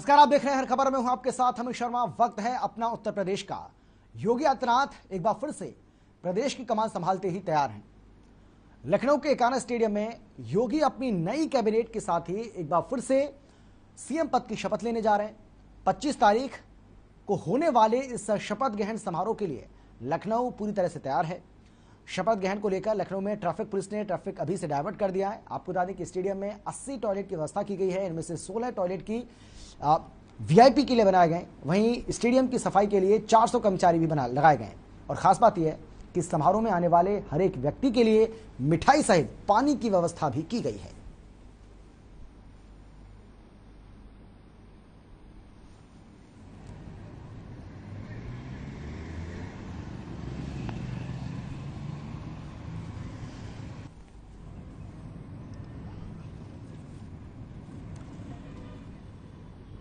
नमस्कार, आप देख रहे हैं हर खबर में हूं आपके साथ अमित शर्मा। वक्त है अपना उत्तर प्रदेश का। योगी आदित्यनाथ एक बार फिर से प्रदेश की कमान संभालते ही तैयार हैं। लखनऊ के एकाना स्टेडियम में योगी अपनी नई कैबिनेट के साथ ही एक बार फिर से सीएम पद की शपथ लेने जा रहे हैं। 25 तारीख को होने वाले इस शपथ ग्रहण समारोह के लिए लखनऊ पूरी तरह से तैयार है। शपथ ग्रहण को लेकर लखनऊ में ट्रैफिक पुलिस ने ट्रैफिक अभी से डायवर्ट कर दिया है। आपको बता दें कि स्टेडियम में 80 टॉयलेट की व्यवस्था की गई है। इनमें से 16 टॉयलेट की वीआईपी के लिए बनाए गए। वहीं स्टेडियम की सफाई के लिए 400 कर्मचारी भी लगाए गए। और खास बात यह है कि समारोह में आने वाले हर एक व्यक्ति के लिए मिठाई सहित पानी की व्यवस्था भी की गई है।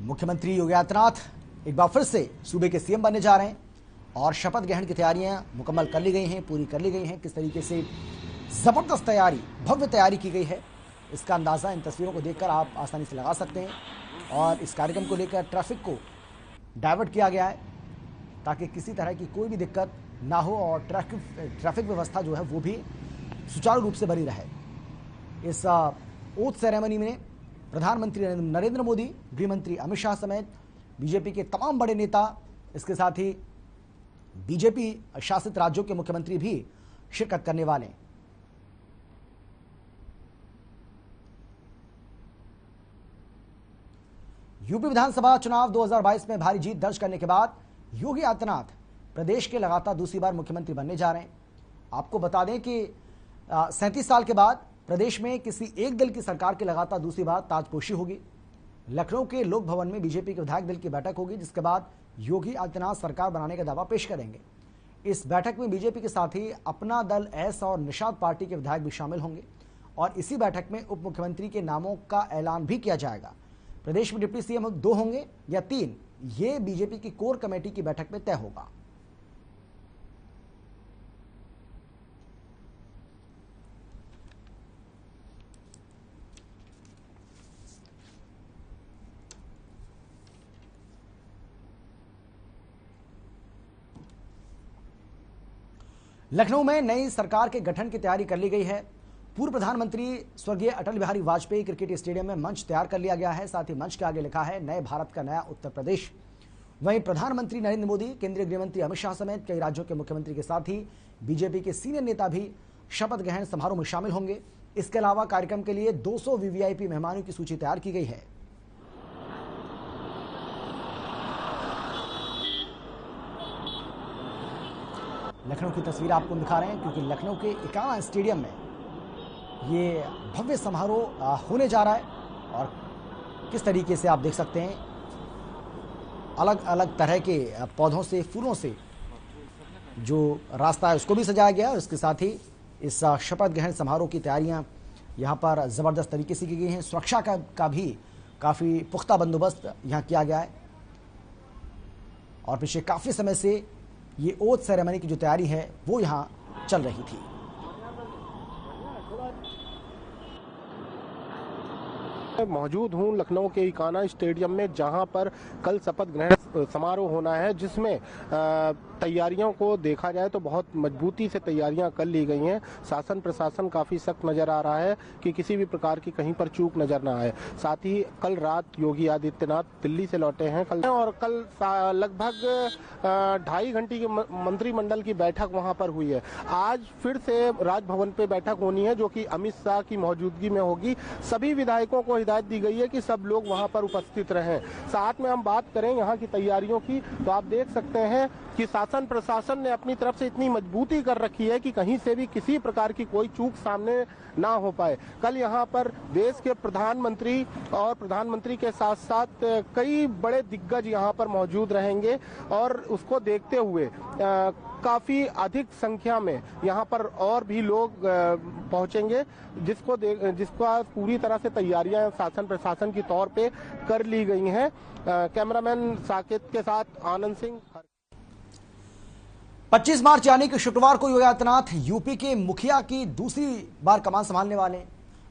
मुख्यमंत्री योगी आदित्यनाथ एक बार फिर से सूबे के सीएम बनने जा रहे हैं और शपथ ग्रहण की तैयारियां मुकम्मल कर ली गई हैं, पूरी कर ली गई हैं। किस तरीके से जबरदस्त तैयारी, भव्य तैयारी की गई है, इसका अंदाजा इन तस्वीरों को देखकर आप आसानी से लगा सकते हैं। और इस कार्यक्रम को लेकर ट्रैफिक को डायवर्ट किया गया है ताकि किसी तरह की कोई भी दिक्कत ना हो और ट्रैफिक व्यवस्था जो है वो भी सुचारू रूप से बनी रहे। इस ओथ सेरेमनी में प्रधानमंत्री नरेंद्र मोदी, गृह मंत्री अमित शाह समेत बीजेपी के तमाम बड़े नेता, इसके साथ ही बीजेपी शासित राज्यों के मुख्यमंत्री भी शिरकत करने वाले हैं। यूपी विधानसभा चुनाव 2022 में भारी जीत दर्ज करने के बाद योगी आदित्यनाथ प्रदेश के लगातार दूसरी बार मुख्यमंत्री बनने जा रहे हैं। आपको बता दें कि 37 साल के बाद प्रदेश में किसी एक दल की सरकार की लगातार दूसरी बार ताजपोशी होगी। लखनऊ के लोक भवन में बीजेपी के विधायक दल की बैठक होगी, जिसके बाद योगी आदित्यनाथ सरकार बनाने का दावा पेश करेंगे। इस बैठक में बीजेपी के साथ ही अपना दल एस और निषाद पार्टी के विधायक भी शामिल होंगे और इसी बैठक में उप मुख्यमंत्री के नामों का ऐलान भी किया जाएगा। प्रदेश में डिप्टी सीएम 2 होंगे या 3, ये बीजेपी की कोर कमेटी की बैठक में तय होगा। लखनऊ में नई सरकार के गठन की तैयारी कर ली गई है। पूर्व प्रधानमंत्री स्वर्गीय अटल बिहारी वाजपेयी क्रिकेट स्टेडियम में मंच तैयार कर लिया गया है। साथ ही मंच के आगे लिखा है नए भारत का नया उत्तर प्रदेश। वहीं प्रधानमंत्री नरेंद्र मोदी, केंद्रीय गृह मंत्री अमित शाह समेत कई राज्यों के मुख्यमंत्री के साथ ही बीजेपी के सीनियर नेता भी शपथ ग्रहण समारोह में शामिल होंगे। इसके अलावा कार्यक्रम के लिए 200 वीवीआईपी मेहमानों की सूची तैयार की गई है। लखनऊ की तस्वीर आपको दिखा रहे हैं क्योंकि लखनऊ के एकाना स्टेडियम में ये भव्य समारोह होने जा रहा है। और किस तरीके से आप देख सकते हैं, अलग अलग तरह के पौधों से, फूलों से जो रास्ता है उसको भी सजाया गया है। और इसके साथ ही इस शपथ ग्रहण समारोह की तैयारियां यहाँ पर ज़बरदस्त तरीके से की गई हैं। सुरक्षा का भी काफ़ी पुख्ता बंदोबस्त यहाँ किया गया है। और पिछले काफ़ी समय से ये ओथ सेरेमनी की जो तैयारी है वो यहाँ चल रही थी। मौजूद हूं लखनऊ के एकाना स्टेडियम में, जहां पर कल शपथ ग्रहण समारोह होना है, जिसमें तैयारियों को देखा जाए तो बहुत मजबूती से तैयारियां कर ली गई हैं। शासन प्रशासन काफी सख्त नजर आ रहा है कि किसी भी प्रकार की कहीं पर चूक नजर ना आए। साथ ही कल रात योगी आदित्यनाथ दिल्ली से लौटे हैं और कल लगभग 2.5 घंटे की मंत्रिमंडल की बैठक वहां पर हुई है। आज फिर से राजभवन पे बैठक होनी है, जो कि अमित शाह की मौजूदगी में होगी। सभी विधायकों को हिदायत दी गई है कि सब लोग वहां पर उपस्थित रहें। साथ में हम बात करें यहाँ की तैयारियों की, तो आप देख सकते हैं कि शासन प्रशासन ने अपनी तरफ से इतनी मजबूती कर रखी है कि कहीं से भी किसी प्रकार की कोई चूक सामने ना हो पाए। कल यहाँ पर देश के प्रधानमंत्री और प्रधानमंत्री के साथ साथ कई बड़े दिग्गज यहाँ पर मौजूद रहेंगे और उसको देखते हुए काफी अधिक संख्या में यहाँ पर और भी लोग पहुंचेंगे, जिसको पूरी तरह से तैयारियां शासन प्रशासन की तौर पे कर ली गई हैं। कैमरामैन साकेत के साथ आनंद सिंह। 25 मार्च यानी कि शुक्रवार को योगी आदित्यनाथ यूपी के मुखिया की दूसरी बार कमान संभालने वाले हैं।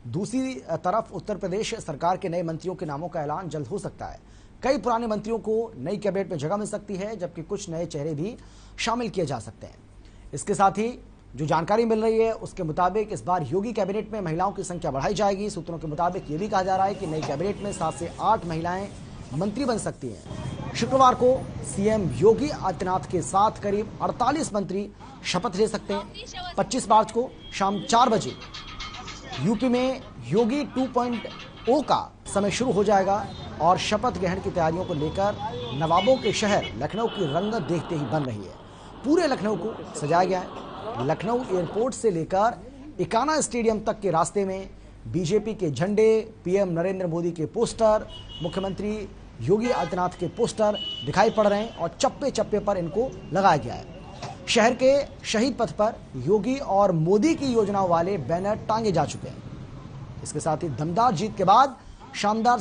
दूसरी तरफ उत्तर प्रदेश सरकार के नए मंत्रियों के नामों का ऐलान जल्द हो सकता है। कई पुराने मंत्रियों को नई कैबिनेट में जगह मिल सकती है, जबकि कुछ नए चेहरे भी शामिल किए जा सकते हैं। इसके साथ ही जो जानकारी मिल रही है उसके मुताबिक इस बार योगी कैबिनेट में महिलाओं की संख्या बढ़ाई जाएगी। सूत्रों के मुताबिक ये भी कहा जा रहा है कि नई कैबिनेट में 7 से 8 महिलाएं मंत्री बन सकती हैं। शुक्रवार को सीएम योगी आदित्यनाथ के साथ करीब 48 मंत्री शपथ ले सकते हैं। 25 मार्च को शाम 4 बजे यूपी में योगी 2.0 का समय शुरू हो जाएगा और शपथ ग्रहण की तैयारियों को लेकर नवाबों के शहर लखनऊ की रंगत देखते ही बन रही है। पूरे लखनऊ को सजाया गया है। लखनऊ एयरपोर्ट से लेकर इकाना स्टेडियम तक के रास्ते में बीजेपी के झंडे, पीएम नरेंद्र मोदी के पोस्टर, मुख्यमंत्री योगी आदित्यनाथ के पोस्टर दिखाई पड़ रहे हैं और चप्पे चप्पे पर इनको लगाया गया है। शहर के शहीद पथ पर योगी और मोदी की योजनाओं वाले बैनर टांगे जा चुके हैं। इसके साथ ही दमदार जीत के बाद शानदार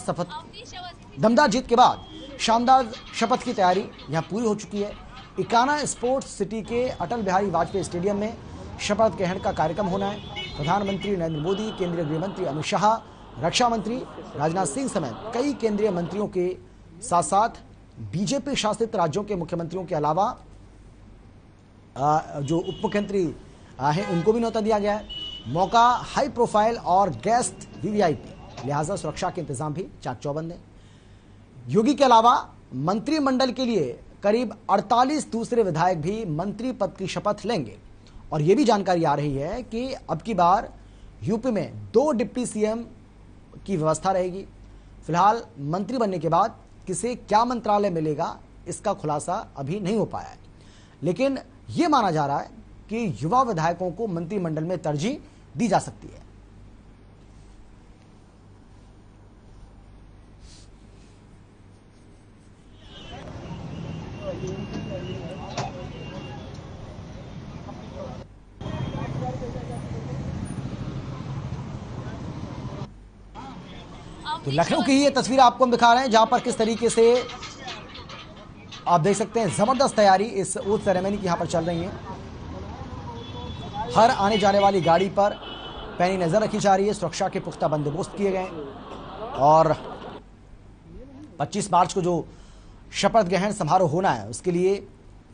शपथ की तैयारी यहां पूरी हो चुकी है। इकाना स्पोर्ट्स सिटी के अटल बिहारी वाजपेयी स्टेडियम में शपथ ग्रहण का कार्यक्रम होना है। प्रधानमंत्री नरेंद्र मोदी, केंद्रीय गृह मंत्री अमित शाह, रक्षा मंत्री राजनाथ सिंह समेत कई केंद्रीय मंत्रियों के साथ साथ बीजेपी शासित राज्यों के मुख्यमंत्रियों के अलावा जो उप मुख्यमंत्री हैं उनको भी न्योता दिया गया है। मौका हाई प्रोफाइल और गेस्ट वीवीआईपी, लिहाजा सुरक्षा के इंतजाम भी चाक चौबंद है। योगी के अलावा मंत्रिमंडल के लिए करीब 48 दूसरे विधायक भी मंत्री पद की शपथ लेंगे और यह भी जानकारी आ रही है कि अब की बार यूपी में 2 डिप्टी सीएम की व्यवस्था रहेगी। फिलहाल मंत्री बनने के बाद किसे क्या मंत्रालय मिलेगा इसका खुलासा अभी नहीं हो पाया है, लेकिन यह माना जा रहा है कि युवा विधायकों को मंत्रिमंडल में तरजीह दी जा सकती है। तो लखनऊ की ये तस्वीर आपको हम दिखा रहे हैं, जहां पर किस तरीके से आप देख सकते हैं जबरदस्त तैयारी इस ओथ सेरेमनी की यहां पर चल रही है। हर आने जाने वाली गाड़ी पर पैनी नजर रखी जा रही है। सुरक्षा के पुख्ता बंदोबस्त किए गए और 25 मार्च को जो शपथ ग्रहण समारोह होना है उसके लिए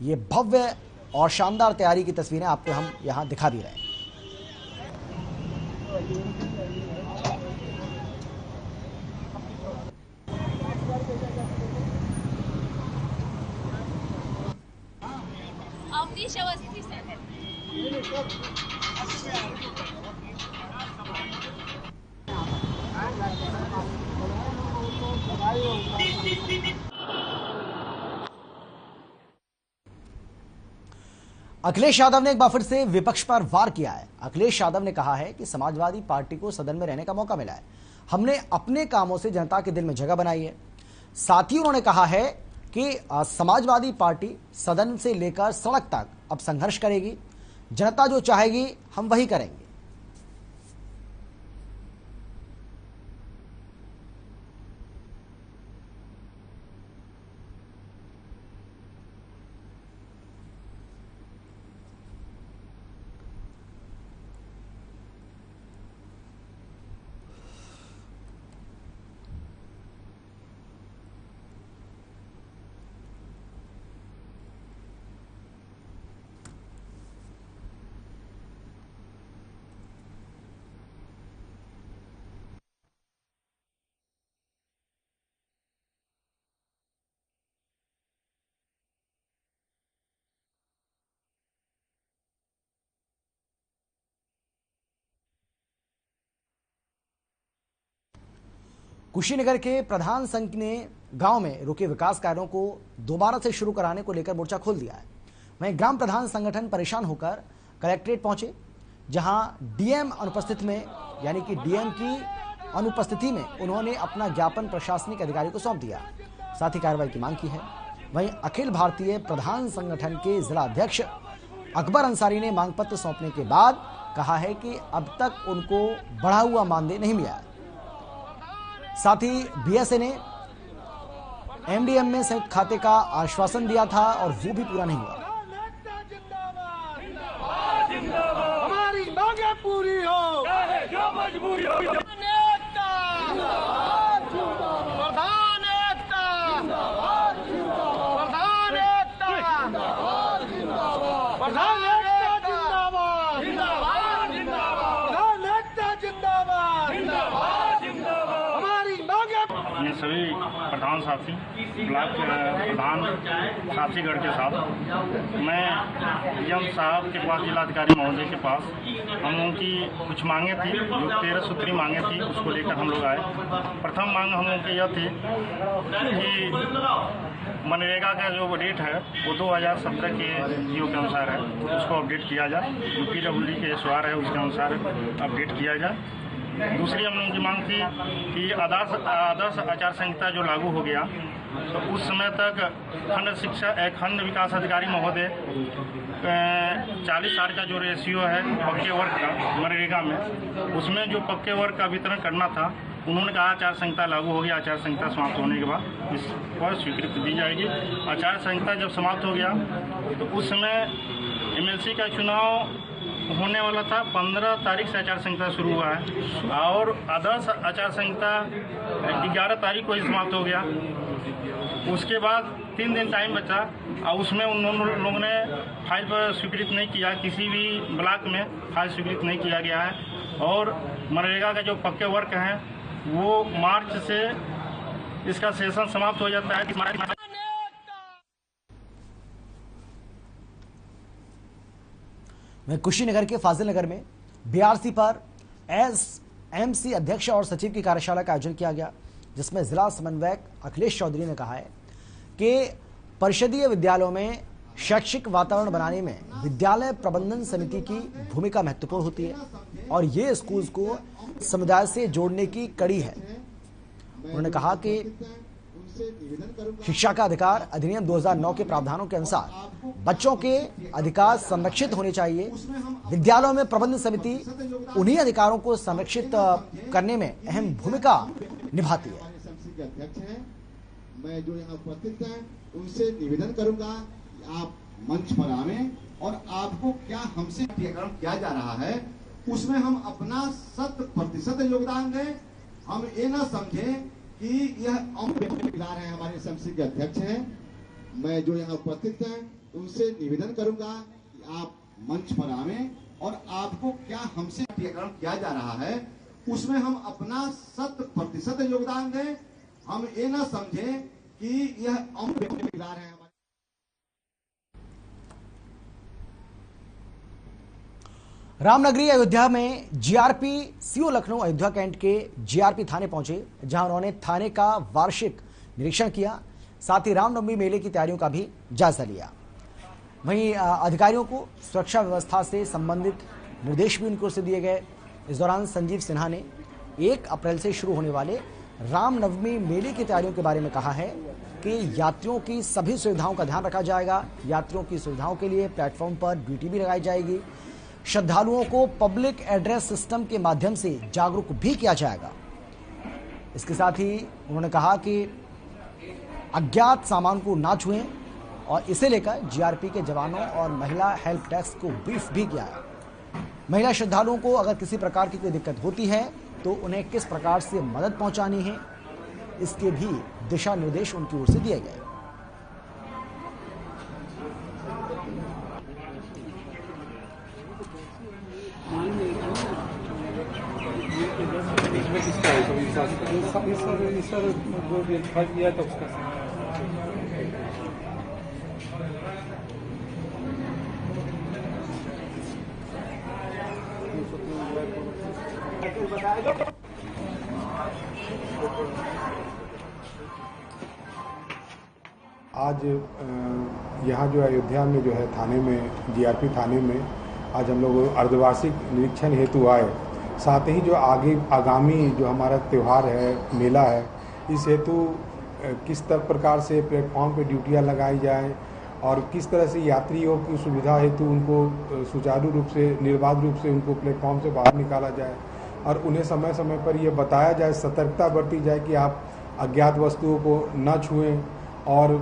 ये भव्य और शानदार तैयारी की तस्वीरें आपको हम यहां दिखा भी रहे हैं। अखिलेश यादव ने एक बार फिर से विपक्ष पर वार किया है। अखिलेश यादव ने कहा है कि समाजवादी पार्टी को सदन में रहने का मौका मिला है, हमने अपने कामों से जनता के दिल में जगह बनाई है। साथ ही उन्होंने कहा है कि समाजवादी पार्टी सदन से लेकर सड़क तक अब संघर्ष करेगी। जनता जो चाहेगी हम वही करेंगे। कुशीनगर के प्रधान संघ ने गांव में रुके विकास कार्यों को दोबारा से शुरू कराने को लेकर मोर्चा खोल दिया है। वहीं ग्राम प्रधान संगठन परेशान होकर कलेक्ट्रेट पहुंचे, जहां डीएम अनुपस्थित में यानी कि डीएम की अनुपस्थिति में उन्होंने अपना ज्ञापन प्रशासनिक अधिकारी को सौंप दिया, साथ ही कार्रवाई की मांग की है। वहीं अखिल भारतीय प्रधान संगठन के जिला अध्यक्ष अकबर अंसारी ने मांग पत्र सौंपने के बाद कहा है कि अब तक उनको बढ़ा हुआ मानदेय नहीं मिला है। साथ ही बीएसए ने एमडीएम में संयुक्त खाते का आश्वासन दिया था और वो भी पूरा नहीं हुआ। हमारी मांगे पूरी हो, जो मजबूरी हो। प्रधान एकता, प्रधान साथी ब्लॉक प्रधान साथीगढ़ के साथ मैं एम साहब के पास, जिलाधिकारी महोदय के पास हम लोगों की कुछ मांगे थी, जो 13 सूत्री मांगे थी, उसको लेकर हम लोग आए। प्रथम मांग हम लोगों की यह थी कि मनरेगा का जो रेट है वो 2017 के जीओ के अनुसार है, उसको अपडेट किया जाए। जो PWD के SOR है उसके अनुसार अपडेट किया जाए। दूसरी हम लोगों की मांग थी कि आदर्श आचार संहिता जो लागू हो गया, तो उस समय तक खंड विकास अधिकारी महोदय 40 का जो रेशियो है पक्के वर्ग का मनरेगा में, उसमें जो पक्के वर्ग का वितरण करना था, उन्होंने कहा आचार संहिता लागू हो गया, आचार संहिता समाप्त होने के बाद इस पर स्वीकृति दी जाएगी। आचार संहिता जब समाप्त हो गया तो उस समय MLC का चुनाव होने वाला था। 15 तारीख से आचार संहिता शुरू हुआ है और आदर्श आचार संहिता 11 तारीख को ही समाप्त हो गया। उसके बाद 3 दिन टाइम बचा और उसमें उन लोगों ने फाइल पर स्वीकृत नहीं किया, किसी भी ब्लॉक में फाइल स्वीकृत नहीं किया गया है। और मनरेगा का जो पक्के वर्क हैं वो मार्च से इसका सेशन समाप्त हो जाता है। वहीं कुशीनगर के फाजिल नगर में BRC पर SMC अध्यक्ष और सचिव की कार्यशाला का आयोजन किया गया, जिसमें जिला समन्वयक अखिलेश चौधरी ने कहा है कि परिषदीय विद्यालयों में शैक्षिक वातावरण बनाने में विद्यालय प्रबंधन समिति की भूमिका महत्वपूर्ण होती है और ये स्कूल्स को समुदाय से जोड़ने की कड़ी है। उन्होंने कहा कि शिक्षा का अधिकार अधिनियम 2009 के प्रावधानों के अनुसार बच्चों के अधिकार संरक्षित होने चाहिए। विद्यालयों में प्रबंधन समिति उन्हीं अधिकारों को संरक्षित करने में अहम भूमिका निभाती है। मैं जो यहाँ उपस्थित हैं उनसे निवेदन करूंगा कि आप मंच पर आवें और आपको क्या हमसे टीकाकरण किया जा रहा है उसमें हम अपना 100% योगदान दें। हम ये ना समझें कि यह है, हमारे SMC के अध्यक्ष हैं। मैं जो यहाँ उपस्थित हैं उनसे निवेदन करूंगा कि आप मंच पर आवें और आपको क्या हमसे टीकाकरण किया जा रहा है उसमें हम अपना 100% योगदान दें। हम ये ना समझें कि यह है। रामनगरी अयोध्या में GRP CO Lucknow Ayodhya cantt के GRP थाने पहुंचे, जहां उन्होंने थाने का वार्षिक निरीक्षण किया, साथ ही रामनवमी मेले की तैयारियों का भी जायजा लिया। वहीं अधिकारियों को सुरक्षा व्यवस्था से संबंधित निर्देश भी उनको ओर से दिए गए। इस दौरान संजीव सिन्हा ने 1 अप्रैल से शुरू होने वाले रामनवमी मेले की तैयारियों के बारे में कहा है कि यात्रियों की सभी सुविधाओं का ध्यान रखा जाएगा। यात्रियों की सुविधाओं के लिए प्लेटफॉर्म पर ड्यूटी भी लगाई जाएगी। श्रद्धालुओं को पब्लिक एड्रेस सिस्टम के माध्यम से जागरूक भी किया जाएगा। इसके साथ ही उन्होंने कहा कि अज्ञात सामान को ना छुएं और इसे लेकर GRP के जवानों और महिला हेल्प डेस्क को ब्रीफ भी किया है। महिला श्रद्धालुओं को अगर किसी प्रकार की कोई दिक्कत होती है तो उन्हें किस प्रकार से मदद पहुंचानी है, इसके भी दिशा निर्देश उनकी ओर से दिए गए। आज यहाँ जो अयोध्या में जो है थाने में GRP थाने में आज हम लोग अर्धवार्षिक निरीक्षण हेतु आए। साथ ही जो आगामी जो हमारा त्यौहार है, मेला है, इस हेतु किस प्रकार से प्लेटफॉर्म पे ड्यूटियाँ लगाई जाए और किस तरह से यात्रियों की सुविधा हेतु उनको सुचारू रूप से, निर्बाध रूप से उनको प्लेटफॉर्म से बाहर निकाला जाए और उन्हें समय समय पर यह बताया जाए, सतर्कता बरती जाए कि आप अज्ञात वस्तुओं को न छुएं और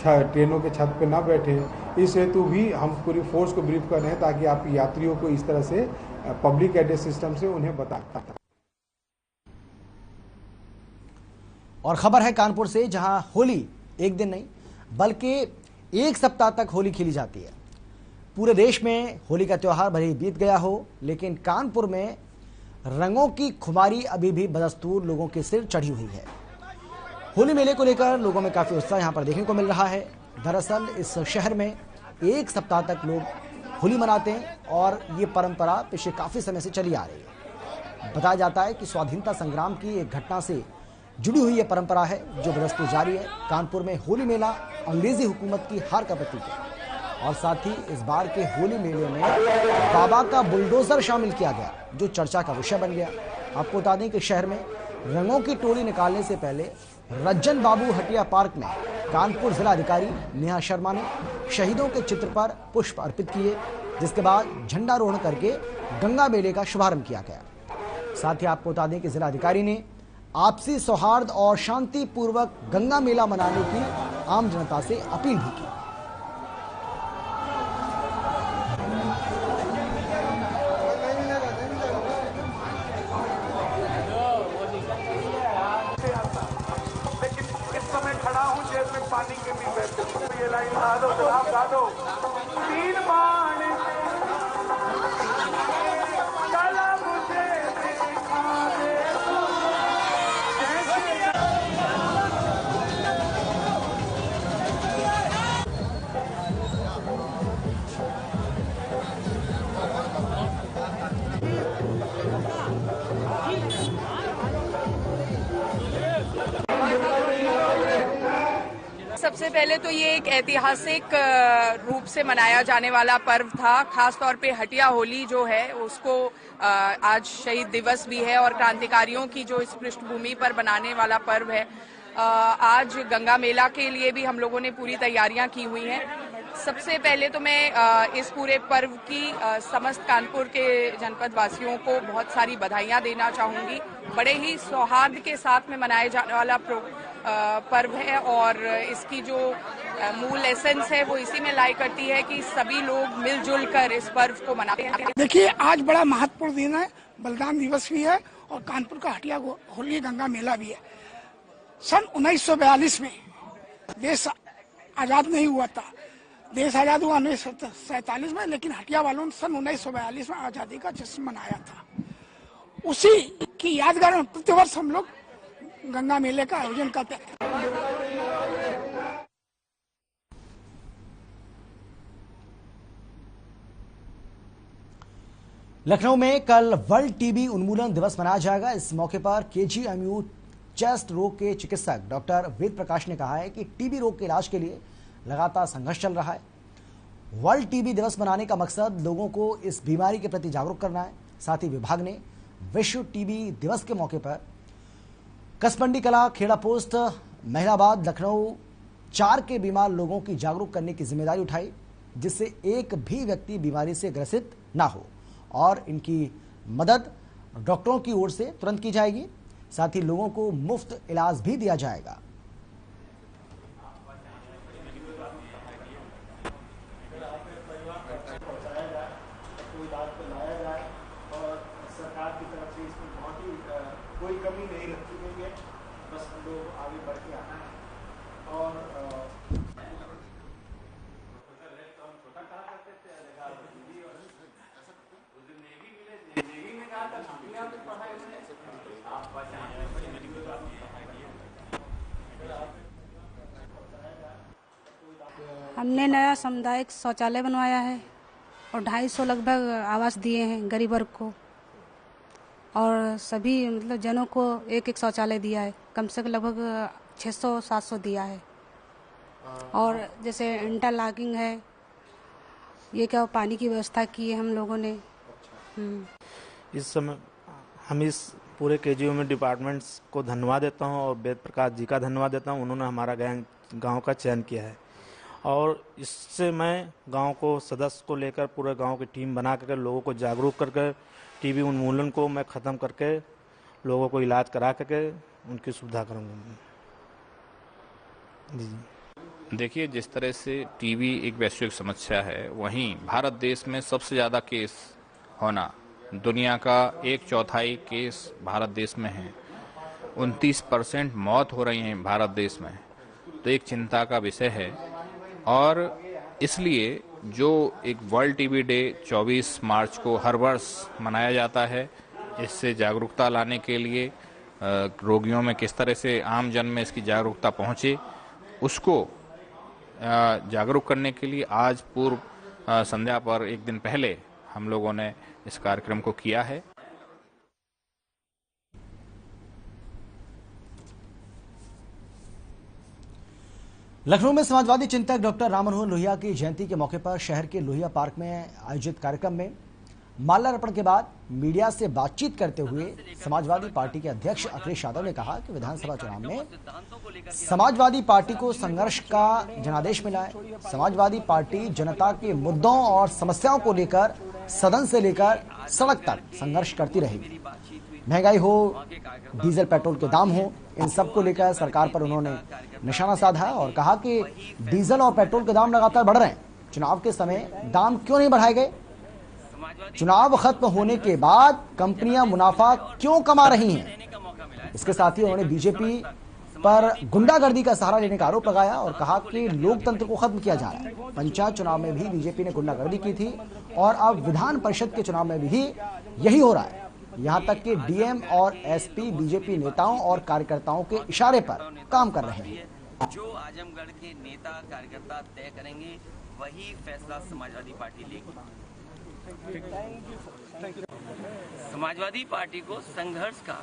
ट्रेनों के छत पे ना बैठें। इस हेतु भी हम पूरी फोर्स को ब्रीफ कर रहे हैं ताकि आप यात्रियों को इस तरह से पब्लिक एड्रेस सिस्टम से उन्हें बताता। और खबर है कानपुर से, जहां होली एक दिन नहीं बल्कि 1 सप्ताह तक होली खेली जाती है। पूरे देश में होली का त्यौहार भले ही बीत गया हो, लेकिन कानपुर में रंगों की खुमारी अभी भी बदस्तूर लोगों के सिर चढ़ी हुई है। होली मेले को लेकर लोगों में काफी उत्साह यहां पर देखने को मिल रहा है। दरअसल इस शहर में एक सप्ताह तक लोग होली मनाते हैं और ये परंपरा पिछले काफी समय से चली आ रही है। बताया जाता है कि स्वाधीनता संग्राम की एक घटना से जुड़ी हुई ये परंपरा है जो बरसों जारी है। कानपुर में होली मेला अंग्रेजी हुकूमत की हार का प्रतीक है और साथ ही इस बार के होली मेले में बाबा का बुलडोजर शामिल किया गया जो चर्चा का विषय बन गया। आपको बता दें कि शहर में रंगों की टोली निकालने से पहले रज्जन बाबू हटिया पार्क में कानपुर जिला अधिकारी नेहा शर्मा ने शहीदों के चित्र पर पुष्प अर्पित किए, जिसके बाद झंडारोहण करके गंगा मेले का शुभारंभ किया गया। साथ ही आपको बता दें कि जिला अधिकारी ने आपसी सौहार्द और शांतिपूर्वक गंगा मेला मनाने की आम जनता से अपील भी की। पानी के भी ये लाइन गा दो, आप गा दो। तीन बाण काला मुझे दिखा दे सबसे पहले तो ये एक ऐतिहासिक रूप से मनाया जाने वाला पर्व था। खास तौर पे हटिया होली जो है उसको आज शहीद दिवस भी है और क्रांतिकारियों की जो इस पृष्ठभूमि पर बनाने वाला पर्व है। आज गंगा मेला के लिए भी हम लोगों ने पूरी तैयारियां की हुई हैं। सबसे पहले तो मैं इस पूरे पर्व की समस्त कानपुर के जनपद वासियों को बहुत सारी बधाइयां देना चाहूंगी। बड़े ही सौहार्द के साथ में मनाया जाने वाला पर्व है और इसकी जो मूल एसेंस है वो इसी में लाई करती है कि सभी लोग मिलजुल कर इस पर्व को मनाते हैं। देखिए, आज बड़ा महत्वपूर्ण दिन है, बलिदान दिवस भी है और कानपुर का हटिया होली गंगा मेला भी है। सन 1942 में देश आजाद नहीं हुआ था। देश आजाद हुआ 1947 में, लेकिन हटिया वालों ने सन 1942 में आजादी का जश्न मनाया था। उसी की यादगार में प्रतिवर्ष हम लोग गंगा मेले का आयोजन करते हैं। लखनऊ में कल वर्ल्ड टीबी उन्मूलन दिवस मनाया जाएगा। इस मौके पर KGMU चेस्ट रोग के चिकित्सक डॉक्टर वेद प्रकाश ने कहा है कि टीबी रोग के इलाज के लिए लगातार संघर्ष चल रहा है। वर्ल्ड टीबी दिवस मनाने का मकसद लोगों को इस बीमारी के प्रति जागरूक करना है। साथ ही विभाग ने विश्व टीबी दिवस के मौके पर कसबंडी कला, खेड़ा पोस्ट, महिलाबाद, लखनऊ 4 के बीमार लोगों की जागरूक करने की जिम्मेदारी उठाई, जिससे एक भी व्यक्ति बीमारी से ग्रसित ना हो और इनकी मदद डॉक्टरों की ओर से तुरंत की जाएगी। साथ ही लोगों को मुफ्त इलाज भी दिया जाएगा। कोई कमी नहीं रखी गई है, बस हम लोग आगे बढ़ के आना है। और हमने नया सामुदायिक शौचालय बनवाया है और 250 लगभग आवास दिए हैं गरीब वर्ग को और सभी मतलब जनों को एक एक शौचालय दिया है। कम से कम लगभग 600-700 दिया है। और जैसे इंटरलॉकिंग है, ये क्या पानी की व्यवस्था की है हम लोगों ने। इस समय हम इस पूरे KGMU डिपार्टमेंट्स को धन्यवाद देता हूं और वेद प्रकाश जी का धन्यवाद देता हूं। उन्होंने हमारा गांव का चयन किया है और इससे मैं गांव को सदस्य को लेकर पूरे गांव की टीम बना कर लोगों को जागरूक करके टीबी उन्मूलन को मैं ख़त्म करके लोगों को इलाज करा करके उनकी सुविधा करूँगा। जी देखिए, जिस तरह से टीबी एक वैश्विक समस्या है, वहीं भारत देश में सबसे ज़्यादा केस होना, दुनिया का 1/4 केस भारत देश में है। 29% मौत हो रही हैं भारत देश में, तो एक चिंता का विषय है। और इसलिए जो एक वर्ल्ड टीबी डे 24 मार्च को हर वर्ष मनाया जाता है, इससे जागरूकता लाने के लिए रोगियों में किस तरह से आम जन में इसकी जागरूकता पहुंचे, उसको जागरूक करने के लिए आज पूर्व संध्या पर एक दिन पहले हम लोगों ने इस कार्यक्रम को किया है। लखनऊ में समाजवादी चिंतक डॉक्टर राम मनोहर लोहिया की जयंती के मौके पर शहर के लोहिया पार्क में आयोजित कार्यक्रम में माल्यार्पण के बाद मीडिया से बातचीत करते हुए समाजवादी पार्टी के अध्यक्ष अखिलेश यादव ने कहा कि विधानसभा चुनाव में समाजवादी पार्टी को संघर्ष का जनादेश मिला है। समाजवादी पार्टी जनता के मुद्दों और समस्याओं को लेकर सदन से लेकर सड़क तक संघर्ष करती रहेगी। महंगाई हो, डीजल पेट्रोल के दाम हो, इन सब को लेकर सरकार पर उन्होंने निशाना साधा और कहा कि डीजल और पेट्रोल के दाम लगातार बढ़ रहे हैं, चुनाव के समय दाम क्यों नहीं बढ़ाए गए? चुनाव खत्म होने के बाद कंपनियां मुनाफा क्यों कमा रही हैं? इसके साथ ही उन्होंने बीजेपी पर गुंडागर्दी का सहारा लेने का आरोप लगाया और कहा कि लोकतंत्र को खत्म किया जा रहा है। पंचायत चुनाव में भी बीजेपी ने गुंडागर्दी की थी और अब विधान परिषद के चुनाव में भी यही हो रहा है। यहां तक कि डीएम और एसपी बीजेपी नेताओं और कार्यकर्ताओं के इशारे पर काम कर रहे हैं। जो आजमगढ़ के नेता कार्यकर्ता तय करेंगे वही फैसला समाजवादी पार्टी लेगी। समाजवादी पार्टी को संघर्ष का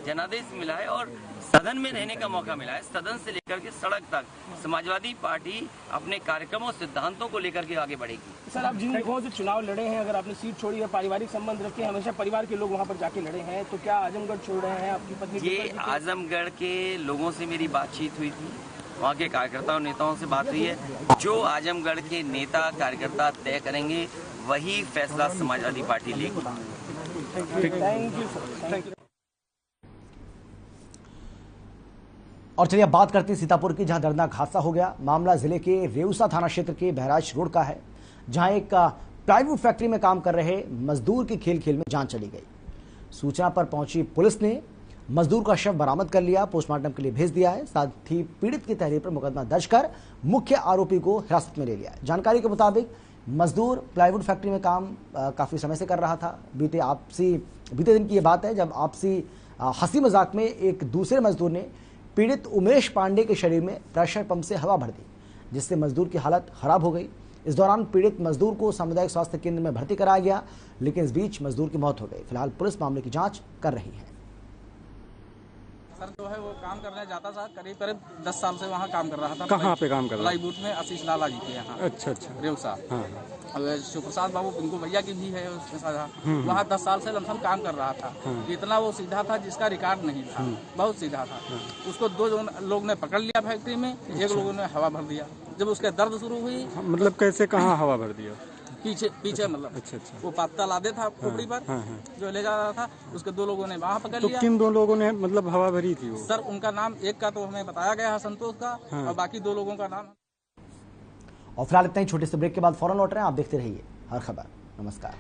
जनादेश मिला है और सदन में रहने का मौका मिला है। सदन से लेकर के सड़क तक समाजवादी पार्टी अपने कार्यक्रमों और सिद्धांतों को लेकर के आगे बढ़ेगी। सर, आप जिन जगहों से चुनाव लड़े हैं, अगर आपने सीट छोड़ी है, पारिवारिक संबंध रखे, हमेशा परिवार के लोग वहां पर जाके लड़े हैं, तो क्या आजमगढ़ छोड़ रहे हैं? आपकी पत्नी? ये आजमगढ़ के लोगों से मेरी बातचीत हुई थी, वहाँ के कार्यकर्ताओं नेताओं से बात हुई है। जो आजमगढ़ के नेता कार्यकर्ता तय करेंगे वही फैसला समाजवादी पार्टी लेगी। और चलिए अब बात करते हैं सीतापुर की, जहां दर्दनाक हादसा हो गया। मामला जिले के रेउसा थाना क्षेत्र के बहराइच रोड का है, जहां एक प्लाईवुड फैक्ट्री में काम कर रहे मजदूर की खेल खेल में जान चली गई। सूचना पर पहुंची पुलिस ने मजदूर का शव बरामद कर लिया, पोस्टमार्टम के लिए भेज दिया है। साथ ही पीड़ित की तहरीर पर मुकदमा दर्ज कर मुख्य आरोपी को हिरासत में ले लिया है। जानकारी के मुताबिक मजदूर प्लाईवुड फैक्ट्री में काम काफी समय से कर रहा था। बीते दिन की यह बात है जब आपसी हंसी मजाक में एक दूसरे मजदूर ने पीड़ित उमेश पांडे के शरीर में प्रेशर पंप से हवा भर दी, जिससे मजदूर की हालत खराब हो गई। इस दौरान पीड़ित मजदूर को सामुदायिक स्वास्थ्य केंद्र में भर्ती कराया गया, लेकिन इस बीच मजदूर की मौत हो गई। फिलहाल पुलिस मामले की जांच कर रही है। सर जो है वो काम करने जाता था, करीब 10 साल से वहाँ काम कर रहा था। कहाँ पे काम कर रहा था? प्लाईवुड में आशीष लाला जी के यहाँ। अच्छा रेउसा। हाँ। शिवप्रसाद बाबू इनको भैया की भी है उसके साथ। वहाँ 10 साल से लमसम काम कर रहा था। इतना वो सीधा था जिसका रिकॉर्ड नहीं था, बहुत सीधा था। उसको 2 लोग ने पकड़ लिया फैक्ट्री में, एक लोगों ने हवा भर दिया। जब उसके दर्द शुरू हुई, मतलब कैसे, कहाँ हवा भर दिया? पीछे मतलब। अच्छा। वो पत्ता लादे था खोपड़ी पर, जो ले जा रहा था, उसके 2 लोगों ने वहाँ पकड़ लिया। तो किन 2 लोगों ने मतलब हवा भरी थी वो? सर उनका नाम, एक का तो हमें बताया गया है संतोष का, और बाकी 2 लोगों का नाम। और फिलहाल इतना ही, छोटे से ब्रेक के बाद फौरन लौट रहे हैं। आप देखते रहिए हर खबर। नमस्कार।